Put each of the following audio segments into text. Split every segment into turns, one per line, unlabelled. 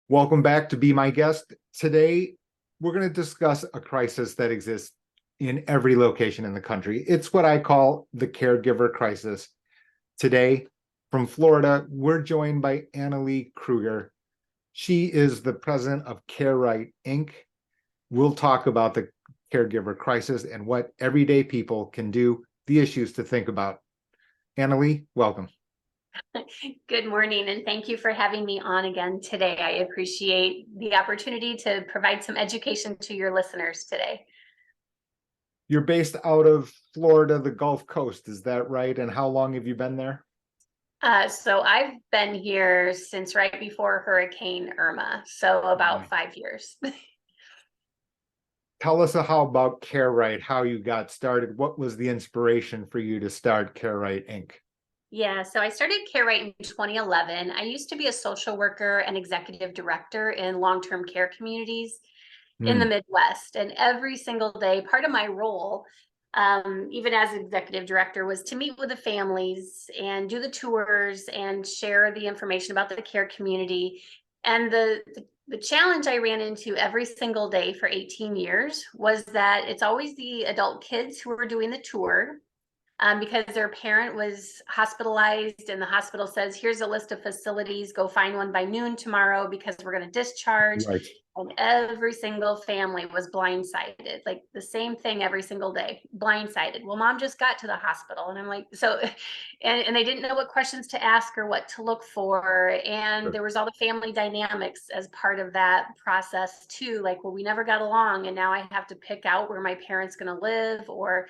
Welcome back to Be My Guest. Today, we're going to discuss a crisis that exists in every location in the country. It's what I call the caregiver crisis. Today, from Florida, we're joined by Lee Kruger. She is the president of CareRight Inc. We'll talk about the caregiver crisis and what everyday people can do, the issues to think about. Lee, welcome.
Good morning, and thank you for having me on again today. I appreciate the opportunity to provide some education to your listeners today.
You're based out of Florida, the Gulf Coast, is that right? And how long have you been there?
So I've been here since right before Hurricane Irma, so about 5 years.
Tell us how about CareRight, how you got started. What was the inspiration for you to start CareRight Inc?
Yeah, so I started CareRight in 2011. I used to be a social worker and executive director in long-term care communities in the Midwest. And every single day, part of my role, even as executive director, was to meet with the families and do the tours and share the information about the care community. And the challenge I ran into every single day for 18 years was that it's always the adult kids who are doing the tour, because their parent was hospitalized and the hospital says, here's a list of facilities, go find one by noon tomorrow because we're going to discharge.
Right.
And every single family was blindsided, like the same thing every single day, blindsided. Well, mom just got to the hospital. And I'm like, so, and they didn't know what questions to ask or what to look for. And there was all the family dynamics as part of that process too. Like, well, we never got along and now I have to pick out where my parent's going to live. Or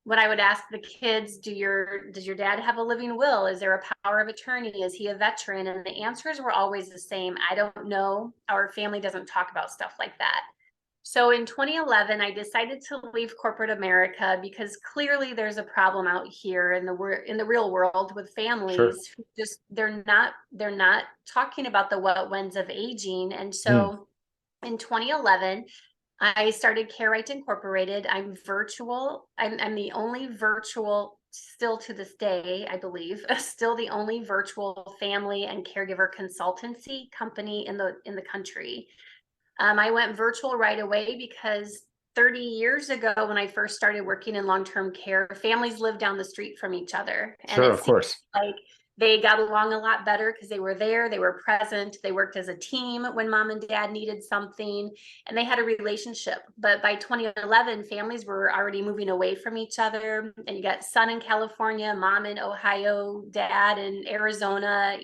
when I would ask the kids, does your dad have a living will? Is there a power of attorney? Is he a veteran? And the answers were always the same. I don't know. Our family doesn't talk about stuff like that. So in 2011, I decided to leave corporate America because clearly there's a problem out here in the real world with families who just they're not talking about the what whens of aging. And so in 2011, I started CareRight Incorporated. I'm virtual. I'm the only virtual, still to this day, I believe, still the only virtual family and caregiver consultancy company in the country. I went virtual right away because 30 years ago, when I first started working in long-term care, families lived down the street from each other. And
Sure,
it
of
seemed
course.
like they got along a lot better because they were there, they were present, they worked as a team when mom and dad needed something, and they had a relationship. But by 2011, families were already moving away from each other. And you got son in California, mom in Ohio, dad in Arizona,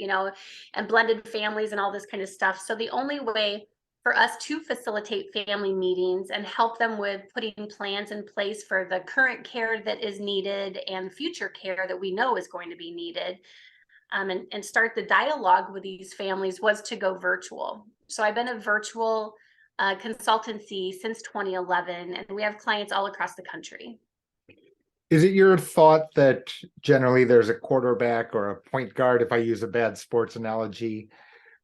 and blended families and all this kind of stuff. So the only way for us to facilitate family meetings and help them with putting plans in place for the current care that is needed and future care that we know is going to be needed, and start the dialogue with these families, was to go virtual. So I've been a virtual consultancy since 2011, and we have clients all across the country.
Is it your thought that generally there's a quarterback or a point guard, if I use a bad sports analogy?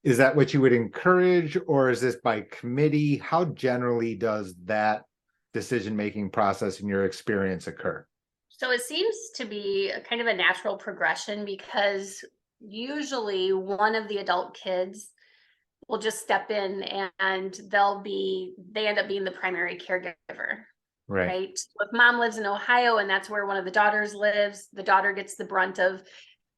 Is that what you would encourage, or is this by committee? How generally does that decision-making process in your experience occur?
So it seems to be a kind of a natural progression because usually one of the adult kids will just step in and they end up being the primary caregiver.
Right.
Right. So if mom lives in Ohio and that's where one of the daughters lives, the daughter gets the brunt of,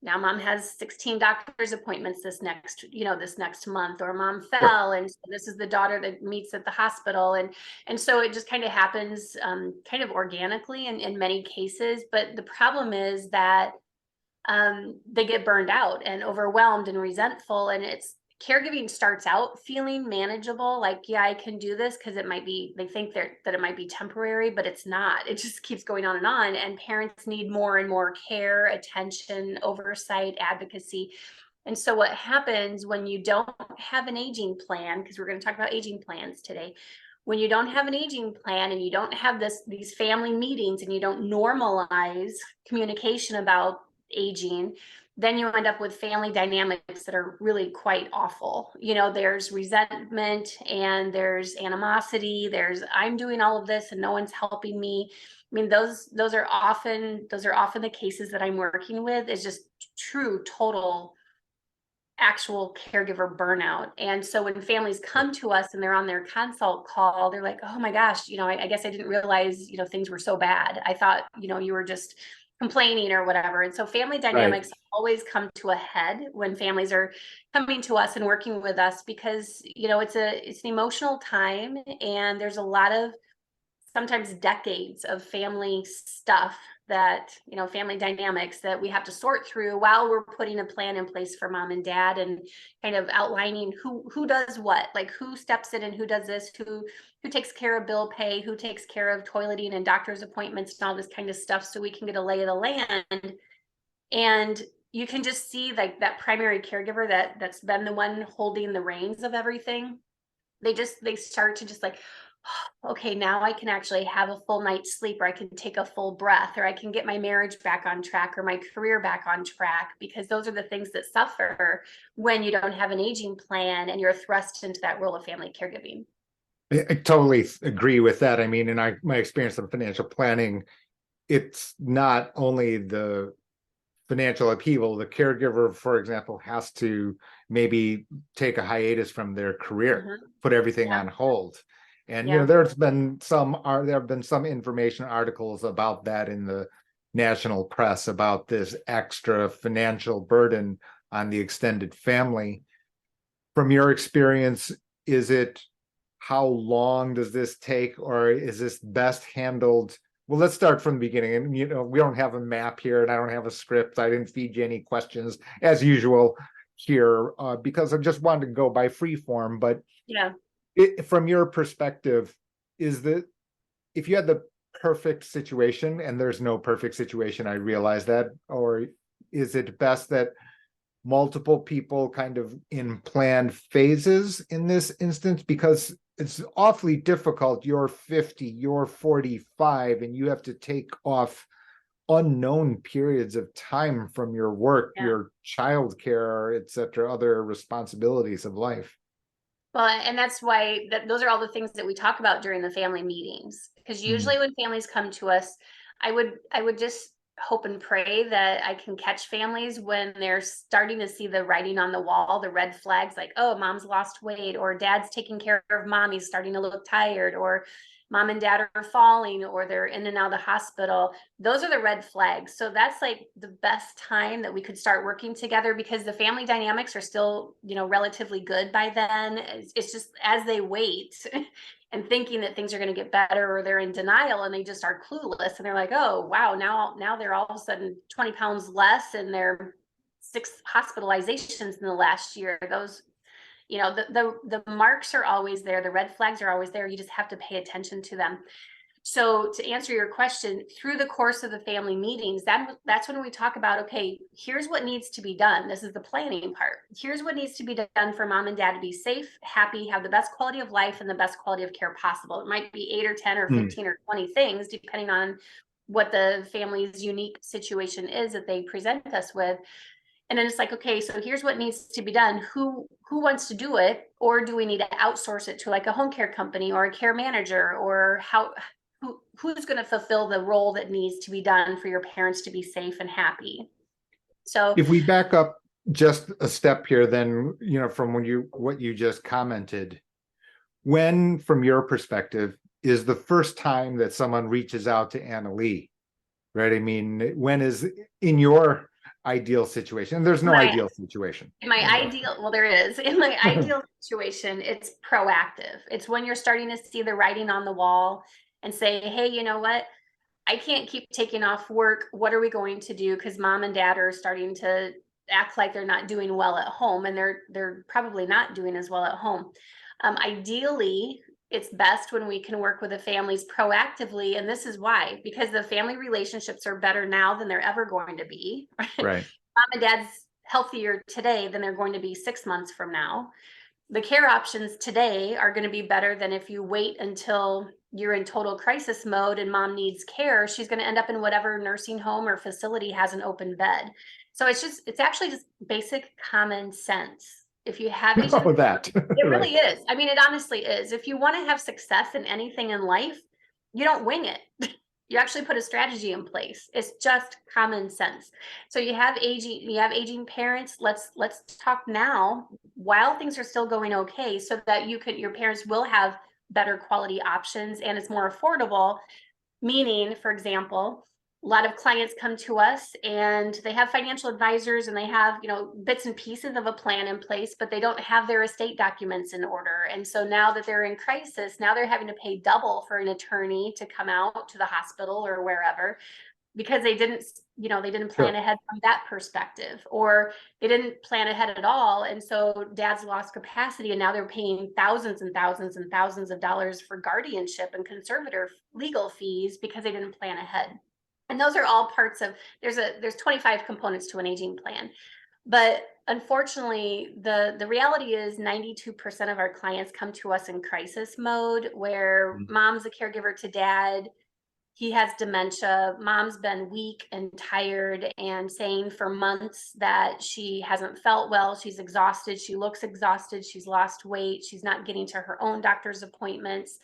now mom has 16 doctor's appointments this next month, or mom fell. And so this is the daughter that meets at the hospital. And so it just kind of happens kind of organically in many cases. But the problem is that they get burned out and overwhelmed and resentful. And caregiving starts out feeling manageable, like, yeah, I can do this because they think that it might be temporary, but it's not. It just keeps going on. And parents need more and more care, attention, oversight, advocacy. And so what happens when you don't have an aging plan, because we're going to talk about aging plans today, when you don't have an aging plan and you don't have these family meetings and you don't normalize communication about aging, then you end up with family dynamics that are really quite awful. There's resentment and there's animosity. I'm doing all of this and no one's helping me. I mean, those are often the cases that I'm working with, is just true, total actual caregiver burnout. And so when families come to us and they're on their consult call, they're like, oh my gosh, I guess I didn't realize, things were so bad. I thought, you were just complaining or whatever. And so family
Right.
dynamics always come to a head when families are coming to us and working with us, because, it's an emotional time, and there's a lot of sometimes decades of family stuff that, family dynamics that we have to sort through while we're putting a plan in place for mom and dad, and kind of outlining who does what, like who steps in and who does this, who takes care of bill pay, who takes care of toileting and doctor's appointments and all this kind of stuff, so we can get a lay of the land. And you can just see like that primary caregiver that's been the one holding the reins of everything. They start to just like, okay, now I can actually have a full night's sleep, or I can take a full breath, or I can get my marriage back on track, or my career back on track, because those are the things that suffer when you don't have an aging plan and you're thrust into that role of family caregiving.
I totally agree with that. I mean, in my experience in financial planning, it's not only the financial upheaval. The caregiver, for example, has to maybe take a hiatus from their career, put everything
Yeah.
on hold. And
Yeah.
there have been some information articles about that in the national press, about this extra financial burden on the extended family. From your experience, is it, how long does this take, or is this best handled? Well, let's start from the beginning. And we don't have a map here, and I don't have a script. I didn't feed you any questions as usual here, because I just wanted to go by free form. But
Yeah.
from your perspective, is that, if you had the perfect situation, and there's no perfect situation, I realize that, or is it best that multiple people kind of in planned phases in this instance? Because it's awfully difficult. You're 50, you're 45, and you have to take off unknown periods of time from your work,
Yeah.
your childcare, etc., other responsibilities of life.
Well, and that's why those are all the things that we talk about during the family meetings. Because
Mm.
usually when families come to us, I would just hope and pray that I can catch families when they're starting to see the writing on the wall, the red flags, like, oh, mom's lost weight, or dad's taking care of mom, he's starting to look tired, or mom and dad are falling, or they're in and out of the hospital. Those are the red flags. So that's like the best time that we could start working together, because the family dynamics are still, relatively good by then. It's just as they wait and thinking that things are going to get better, or they're in denial and they just are clueless, and they're like, oh wow, now they're all of a sudden 20 pounds less, and they're 6 hospitalizations in the last year. Those, the marks are always there, the red flags are always there, you just have to pay attention to them. So to answer your question, through the course of the family meetings, that's when we talk about, okay, here's what needs to be done. This is the planning part. Here's what needs to be done for mom and dad to be safe, happy, have the best quality of life and the best quality of care possible. It might be 8 or 10 or 15 or 20 things, depending on what the family's unique situation is that they present us with. And then it's like, okay, so here's what needs to be done. Who wants to do it? Or do we need to outsource it to like a home care company or a care manager? Or who's going to fulfill the role that needs to be done for your parents to be safe and happy? So
If we back up just a step here, then, from what you just commented, when, from your perspective, is the first time that someone reaches out to Anna Lee? Right? I mean, when is, in your ideal situation? And there's no
my
ideal situation.
in my ideal, well, there is. In my ideal situation, it's proactive. It's when you're starting to see the writing on the wall and say, hey, you know what? I can't keep taking off work. What are we going to do? Because mom and dad are starting to act like they're not doing well at home, and they're probably not doing as well at home. Ideally, it's best when we can work with the families proactively, and this is why, because the family relationships are better now than they're ever going to be.
Right.
Mom and dad's healthier today than they're going to be 6 months from now. The care options today are going to be better than if you wait until you're in total crisis mode and mom needs care. She's going to end up in whatever nursing home or facility has an open bed. So it's actually just basic common sense. If you have each other,
Oh, that.
it
Right.
really is. I mean, it honestly is. If you want to have success in anything in life, you don't wing it. You actually put a strategy in place. It's just common sense. So you have aging parents. Let's talk now while things are still going okay, so that your parents will have better quality options and it's more affordable. Meaning, for example, a lot of clients come to us and they have financial advisors and they have, bits and pieces of a plan in place, but they don't have their estate documents in order. And so now that they're in crisis, now they're having to pay double for an attorney to come out to the hospital or wherever, because they didn't plan
Sure.
ahead from that perspective, or they didn't plan ahead at all. And so dad's lost capacity and now they're paying thousands and thousands and thousands of dollars for guardianship and conservator legal fees because they didn't plan ahead. And those are all parts of, there's 25 components to an aging plan. But unfortunately, the reality is 92% of our clients come to us in crisis mode, where mom's a caregiver to dad. He has dementia. Mom's been weak and tired and saying for months that she hasn't felt well. She's exhausted. She looks exhausted. She's lost weight. She's not getting to her own doctor's appointments.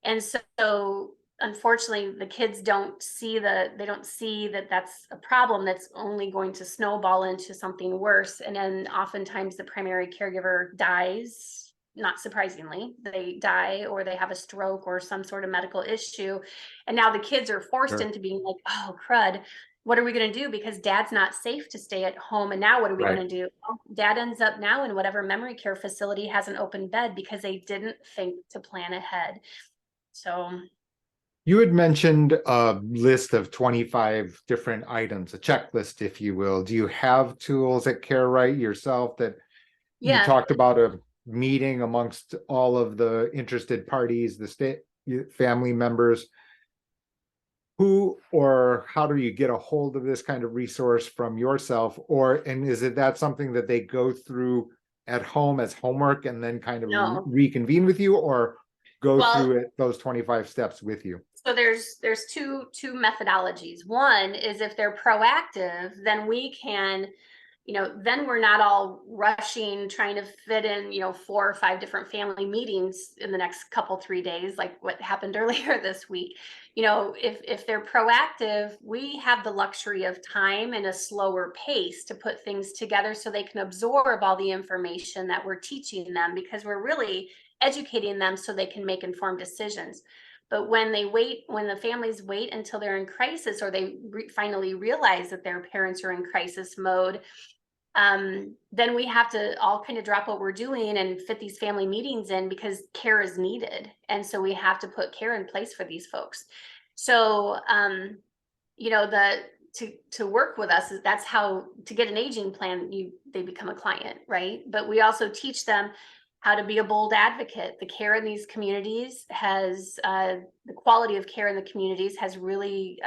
And so unfortunately, the kids don't see that that's a problem that's only going to snowball into something worse. And then oftentimes the primary caregiver dies. Not surprisingly, they die or they have a stroke or some sort of medical issue. And now the kids are forced
Sure.
into being like, oh, crud, what are we going to do? Because dad's not safe to stay at home. And now what are we
Right.
going to do? Well, dad ends up now in whatever memory care facility has an open bed because they didn't think to plan ahead. So
You had mentioned a list of 25 different items, a checklist, if you will. Do you have tools at CareRight yourself that you
yeah,
talked about a meeting amongst all of the interested parties, the state family members? Who or how do you get a hold of this kind of resource from yourself? And is that something that they go through at home as homework and then kind of
no.
reconvene with you, or go
Well,
through it, those 25 steps with you?
so there's two methodologies. One is if they're proactive, then we can, then we're not all rushing trying to fit in, 4 or 5 different family meetings in the next couple 3 days, like what happened earlier this week. If they're proactive, we have the luxury of time and a slower pace to put things together so they can absorb all the information that we're teaching them, because we're really educating them so they can make informed decisions. But when the families wait until they're in crisis, or they finally realize that their parents are in crisis mode, then we have to all kind of drop what we're doing and fit these family meetings in, because care is needed. And so we have to put care in place for these folks. So, to work with us, that's how to get an aging plan. They become a client, right? But we also teach them how to be a bold advocate. The care in these communities the quality of care in the communities has really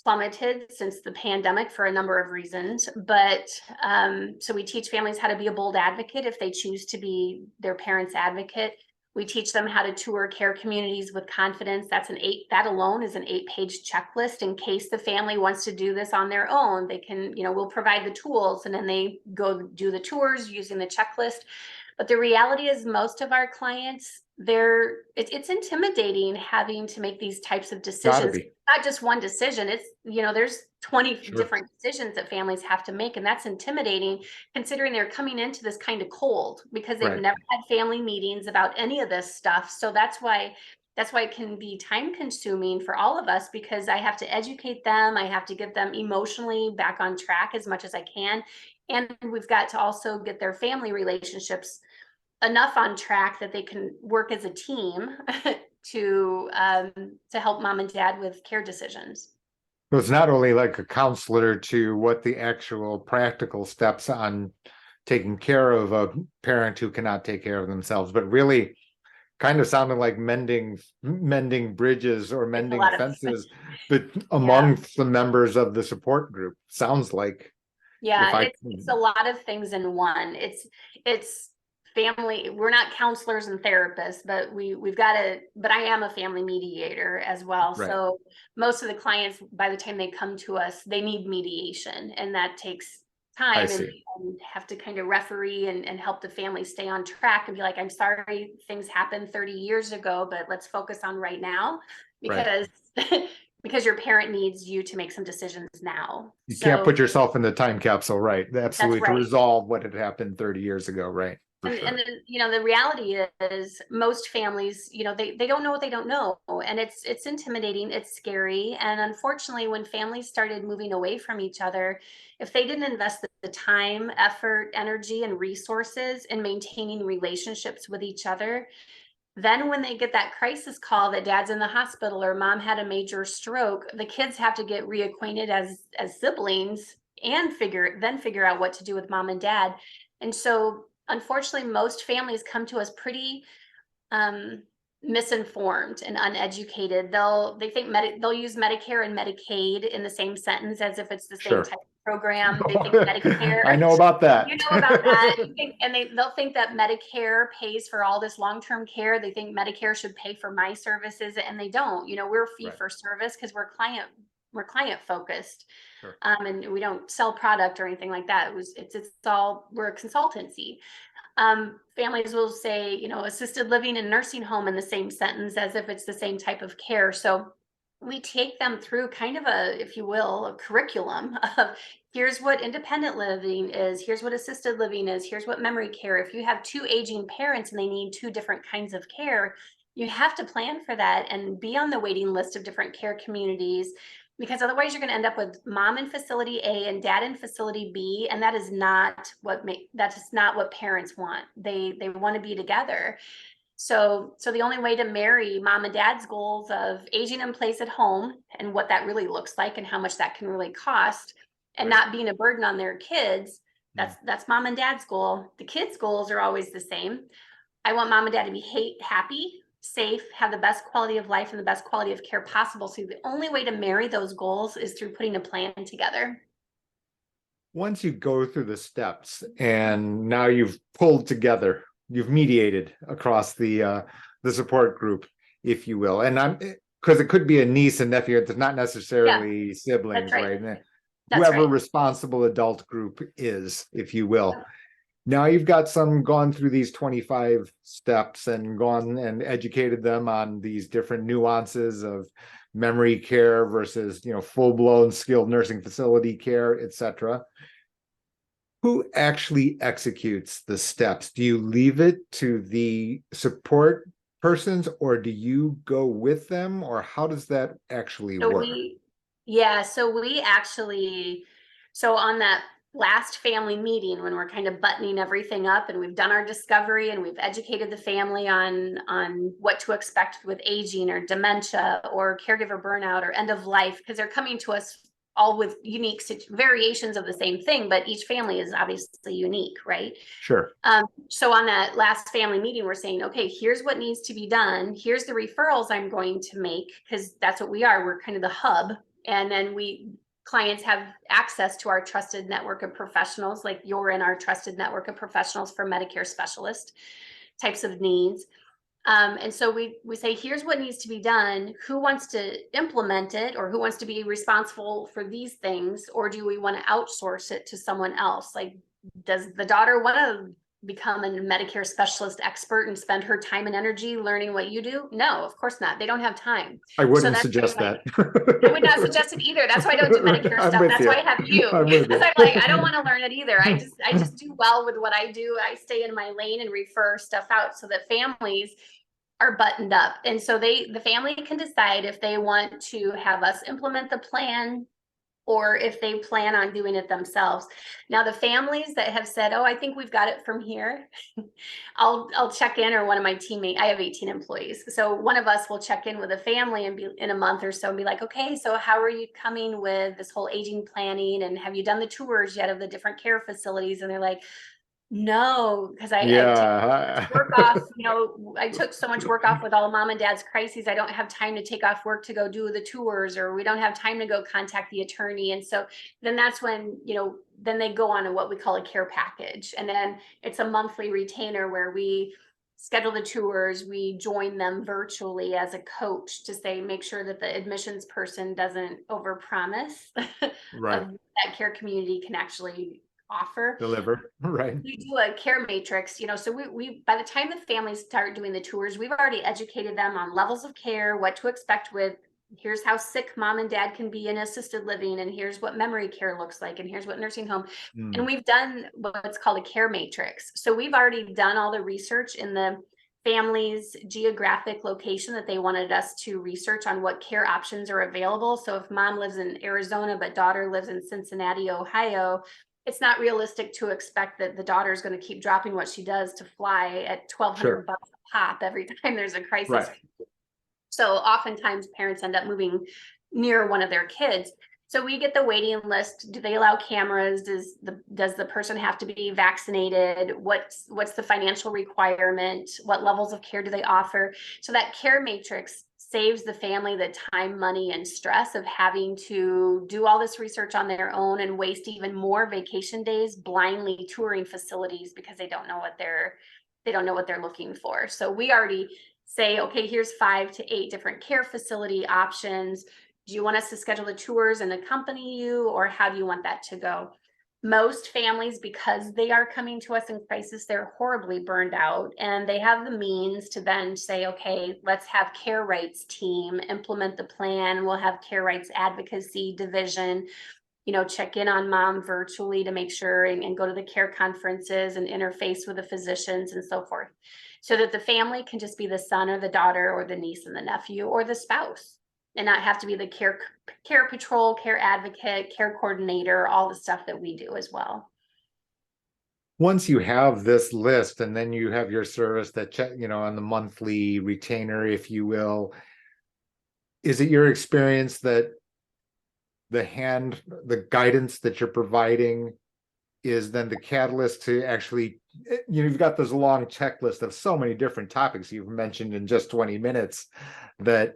plummeted since the pandemic for a number of reasons. But so we teach families how to be a bold advocate if they choose to be their parents' advocate. We teach them how to tour care communities with confidence. That alone is an 8-page checklist in case the family wants to do this on their own. They can, we'll provide the tools and then they go do the tours using the checklist. But the reality is most of our clients, it's intimidating having to make these types of
Gotta
decisions.
be.
Not just one decision. It's, there's 20
Sure.
different decisions that families have to make. And that's intimidating, considering they're coming into this kind of cold because they've
Right.
never had family meetings about any of this stuff. So that's why it can be time consuming for all of us, because I have to educate them. I have to get them emotionally back on track as much as I can. And we've got to also get their family relationships enough on track that they can work as a team to help mom and dad with care decisions.
So it's not only like a counselor to what the actual practical steps on taking care of a parent who cannot take care of themselves, but really kind of sounded like mending bridges or mending fences, but amongst the members of the support group. Sounds like.
Yeah, it's a lot of things in one. It's family. We're not counselors and therapists, but but I am a family mediator as well.
Right.
So most of the clients, by the time they come to us, they need mediation, and that takes time, and have to kind of referee and help the family stay on track and be like, I'm sorry, things happened 30 years ago, but let's focus on right now.
Right.
because because your parent needs you to make some decisions now.
You can't
So
put yourself in the time capsule, right?
that's
Absolutely, to
right.
resolve what had happened 30 years ago, right? For
And
sure.
the reality is most families, they don't know what they don't know, and it's intimidating, it's scary. And unfortunately, when families started moving away from each other, if they didn't invest the time, effort, energy, and resources in maintaining relationships with each other, then when they get that crisis call that dad's in the hospital or mom had a major stroke, the kids have to get reacquainted as siblings and figure out what to do with mom and dad. And so unfortunately, most families come to us pretty misinformed and uneducated. They'll use Medicare and Medicaid in the same sentence as if it's the same
Sure.
type of program. They think Medicare,
I know about that.
you know about that. They'll think that Medicare pays for all this long-term care. They think Medicare should pay for my services, and they don't. We're fee
Right.
for service because we're client focused.
Sure.
And we don't sell product or anything like that. We're a consultancy. Families will say, assisted living and nursing home in the same sentence as if it's the same type of care. So we take them through kind of if you will, a curriculum of here's what independent living is, here's what assisted living is, here's what memory care. If you have two aging parents and they need two different kinds of care, you have to plan for that and be on the waiting list of different care communities, because otherwise you're going to end up with mom in facility A and dad in facility B, and that is not what parents want. They want to be together. So the only way to marry mom and dad's goals of aging in place at home and what that really looks like and how much that can really cost, and
Right.
not being a burden on their kids,
Mm.
that's mom and dad's goal. The kids' goals are always the same. I want mom and dad to be happy, safe, have the best quality of life and the best quality of care possible. So the only way to marry those goals is through putting a plan together.
Once you go through the steps and now you've pulled together, you've mediated across the support group, if you will, and because it could be a niece and nephew, it's not necessarily siblings,
That's right.
right?
That's
Whoever
right.
responsible adult group is, if you will. Now you've got some gone through these 25 steps and gone and educated them on these different nuances of memory care versus, full-blown skilled nursing facility care, etc. Who actually executes the steps? Do you leave it to the support persons, or do you go with them, or how does that actually
So
work?
so on that last family meeting, when we're kind of buttoning everything up and we've done our discovery and we've educated the family on what to expect with aging or dementia or caregiver burnout or end of life, because they're coming to us all with unique variations of the same thing, but each family is obviously unique, right?
Sure.
So on that last family meeting, we're saying, okay, here's what needs to be done. Here's the referrals I'm going to make, because that's what we are. We're kind of the hub. And then clients have access to our trusted network of professionals, like you're in our trusted network of professionals for Medicare specialist types of needs. And so we say, here's what needs to be done. Who wants to implement it, or who wants to be responsible for these things? Or do we want to outsource it to someone else? Like, does the daughter want to become a Medicare specialist expert and spend her time and energy learning what you do? No, of course not. They don't have time.
I
So
wouldn't
that's
suggest
why,
that.
I would not suggest it either. That's why I don't do Medicare
I'm
stuff.
with
That's
you.
why I have you.
I'm with
Because
you.
I'm like, I don't want to learn it either. I just do well with what I do. I stay in my lane and refer stuff out so that families are buttoned up. And so the family can decide if they want to have us implement the plan or if they plan on doing it themselves. Now, the families that have said, "Oh, I think we've got it from here," I'll check in, or one of my teammates. I have 18 employees, so one of us will check in with a family and be in a month or so and be like, "Okay, so how are you coming with this whole aging planning? And have you done the tours yet of the different care facilities?" And they're like, "No, because I've taken
Yeah.
work off, I took so much work off with all mom and dad's crises. I don't have time to take off work to go do the tours, or we don't have time to go contact the attorney." And so then that's when, then they go on to what we call a care package. And then it's a monthly retainer where we schedule the tours, we join them virtually as a coach to say, make sure that the admissions person doesn't overpromise
Right.
of that care community can actually offer.
Deliver, right?
We do a care matrix, so we by the time the families start doing the tours, we've already educated them on levels of care, what to expect with, here's how sick mom and dad can be in assisted living, and here's what memory care looks like, and here's what nursing home. And we've done what's called a care matrix. So we've already done all the research in the family's geographic location that they wanted us to research on what care options are available. So if mom lives in Arizona, but daughter lives in Cincinnati, Ohio, it's not realistic to expect that the daughter is going to keep dropping what she does to fly at $1,200 a pop every time there's a crisis.
Right.
So oftentimes parents end up moving near one of their kids. So we get the waiting list. Do they allow cameras? Does the person have to be vaccinated? What's the financial requirement? What levels of care do they offer? So that care matrix saves the family the time, money, and stress of having to do all this research on their own and waste even more vacation days blindly touring facilities because they don't know what they're looking for. So we already say, okay, here's 5 to 8 different care facility options. Do you want us to schedule the tours and accompany you, or how do you want that to go? Most families, because they are coming to us in crisis, they're horribly burned out, and they have the means to then say, okay, let's have CareRight's team implement the plan. We'll have CareRight's advocacy division, check in on mom virtually to make sure and go to the care conferences and interface with the physicians and so forth, so that the family can just be the son or the daughter or the niece and the nephew or the spouse, and not have to be the care patrol, care advocate, care coordinator, all the stuff that we do as well.
Once you have this list, and then you have your service that check, on the monthly retainer, if you will, is it your experience that the guidance that you're providing is then the catalyst to actually, you've got this long checklist of so many different topics you've mentioned in just 20 minutes that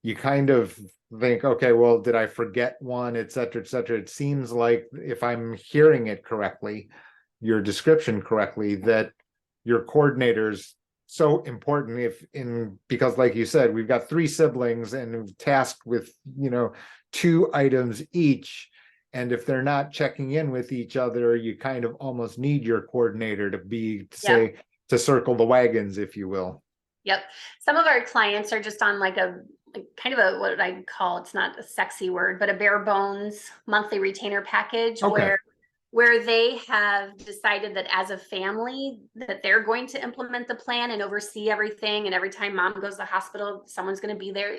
you kind of think, okay, well, did I forget one, et cetera, et cetera. It seems like, if I'm hearing it correctly, your description correctly, that your coordinator's so important because like you said, we've got 3 siblings and tasked with, 2 items each. And if they're not checking in with each other, you kind of almost need your coordinator to circle the wagons, if you will.
Yep. Some of our clients are just on like kind of a, what I call, it's not a sexy word, but a bare bones monthly retainer package,
Okay.
where they have decided that as a family that they're going to implement the plan and oversee everything. And every time mom goes to the hospital, someone's going to be there,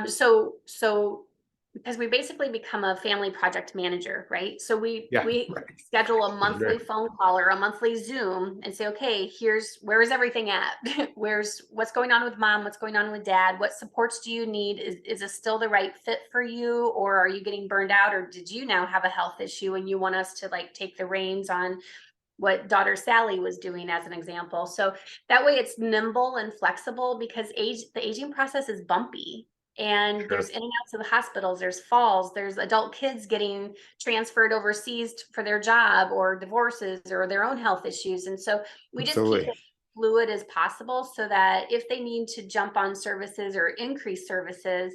So because we basically become a family project manager, right? So we schedule a monthly phone call or a monthly Zoom and say, okay, where is everything at? What's going on with mom? What's going on with dad? What supports do you need? Is this still the right fit for you? Or are you getting burned out? Or did you now have a health issue and you want us to take the reins on what daughter Sally was doing, as an example? So that way it's nimble and flexible, because the aging process is bumpy. And there's in and outs of the hospitals, there's falls, there's adult kids getting transferred overseas for their job, or divorces, or their own health issues. And so we just keep it fluid as possible, so that if they need to jump on services or increase services,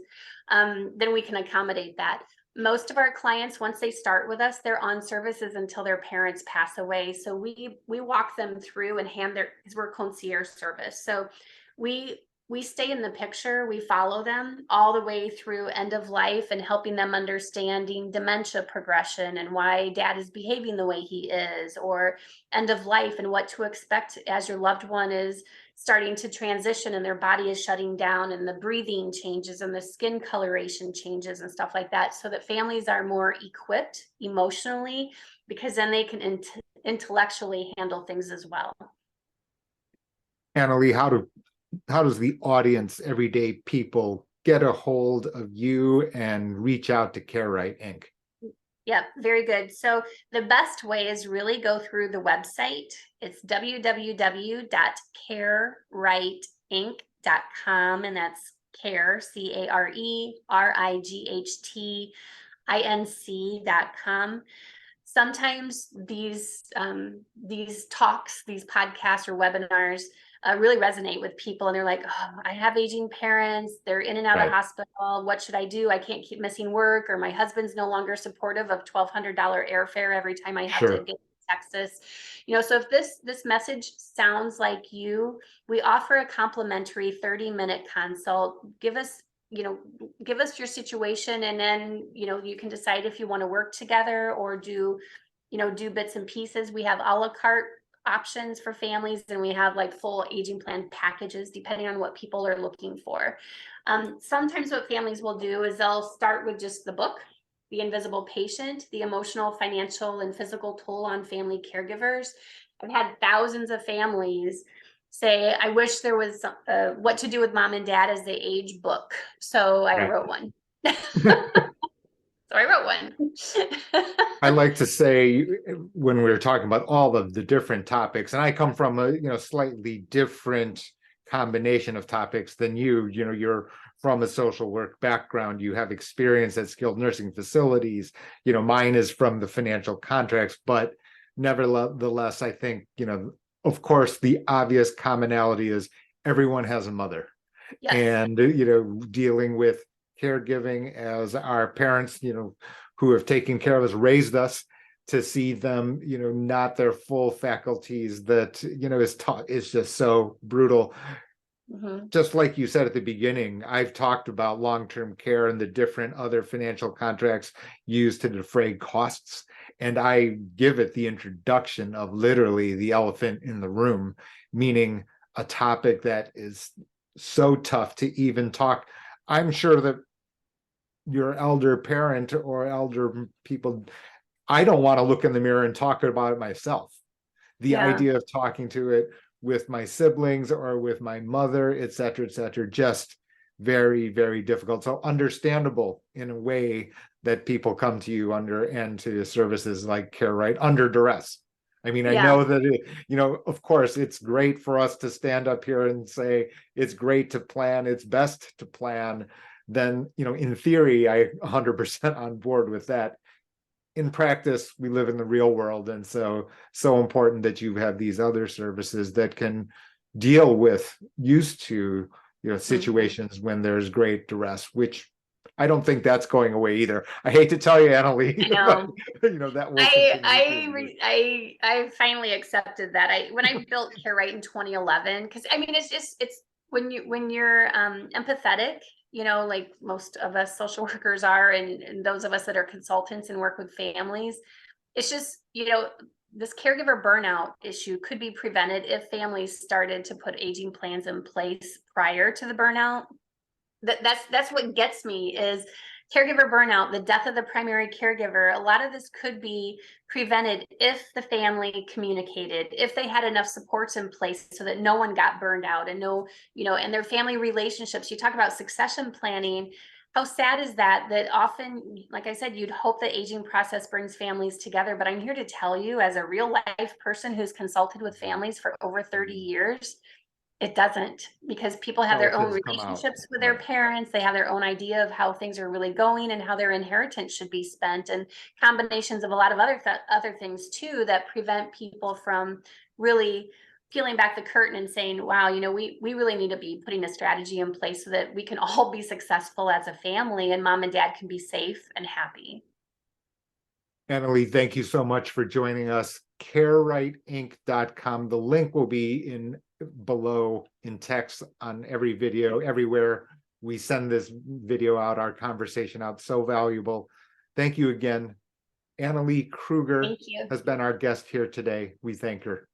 then we can accommodate that. Most of our clients, once they start with us, they're on services until their parents pass away. So we walk them through and because we're concierge service. So we stay in the picture. We follow them all the way through end of life, and helping them understanding dementia progression and why dad is behaving the way he is, or end of life and what to expect as your loved one is starting to transition and their body is shutting down, and the breathing changes and the skin coloration changes and stuff like that, so that families are more equipped emotionally, because then they can intellectually handle things as well.
Annalee, how does the audience, everyday people, get a hold of you and reach out to CareRight Inc?
Yep, very good. So the best way is really go through the website. It's www.carerightinc.com, and that's care, CareRightinc.com. Sometimes these talks, these podcasts or webinars really resonate with people. And they're like, oh, I have aging parents. They're in and out of the hospital. What should I do? I can't keep missing work, or my husband's no longer supportive of $1,200 airfare every time I have to
Sure.
get to Texas. So if this message sounds like you, we offer a complimentary 30-minute consult. Give us your situation, and then you can decide if you want to work together or do bits and pieces. We have a la carte options for families, and we have like full aging plan packages depending on what people are looking for. Sometimes what families will do is they'll start with just the book, The Invisible Patient: The Emotional, Financial, and Physical Toll on Family Caregivers. I've had thousands of families say, I wish there was What to Do with Mom and Dad as They Age book. So I wrote one.
I like to say, when we were talking about all of the different topics, and I come from a slightly different combination of topics than you. You're from a social work background. You have experience at skilled nursing facilities. Mine is from the financial contracts, but nevertheless, I think, of course, the obvious commonality is everyone has a mother.
Yes.
And, dealing with caregiving as our parents, who have taken care of us, raised us, to see them, not their full faculties, that, is taught, is just so brutal. Mm-hmm. Just like you said at the beginning, I've talked about long-term care and the different other financial contracts used to defray costs. And I give it the introduction of literally the elephant in the room, meaning a topic that is so tough to even talk. I'm sure that your elder parent or elder people, I don't want to look in the mirror and talk about it myself. The idea of talking to it with my siblings or with my mother, et cetera, just very, very difficult. So understandable in a way that people come to you under, and to services like CareRight, under duress. I mean, I know that, of course, it's great for us to stand up here and say it's great to plan, it's best to plan. Then, in theory, I 100% on board with that. In practice, we live in the real world, and so important that you have these other services that can deal with used to situations when there's great duress, which I don't think that's going away either. I hate to tell you, Annalee,
I know.
But, that will
I finally accepted that. When I built CareRight in 2011, because I mean, it's when you're empathetic, like most of us social workers are, and those of us that are consultants and work with families, it's just, this caregiver burnout issue could be prevented if families started to put aging plans in place prior to the burnout. That's what gets me is caregiver burnout, the death of the primary caregiver. A lot of this could be prevented if the family communicated, if they had enough supports in place so that no one got burned out, and and their family relationships. You talk about succession planning. How sad is that often, like I said, you'd hope the aging process brings families together. But I'm here to tell you, as a real life person who's consulted with families for over 30 years, it doesn't, because people have their own relationships with their parents. They have their own idea of how things are really going and how their inheritance should be spent, and combinations of a lot of other things too that prevent people from really peeling back the curtain and saying, wow, we really need to be putting a strategy in place so that we can all be successful as a family, and mom and dad can be safe and happy.
Annalee, thank you so much for joining us. CareRightInc.com. The link will be below in text on every video, everywhere we send this video out, our conversation out. So valuable. Thank you again. Lee Kruger has been our guest here today. We thank her.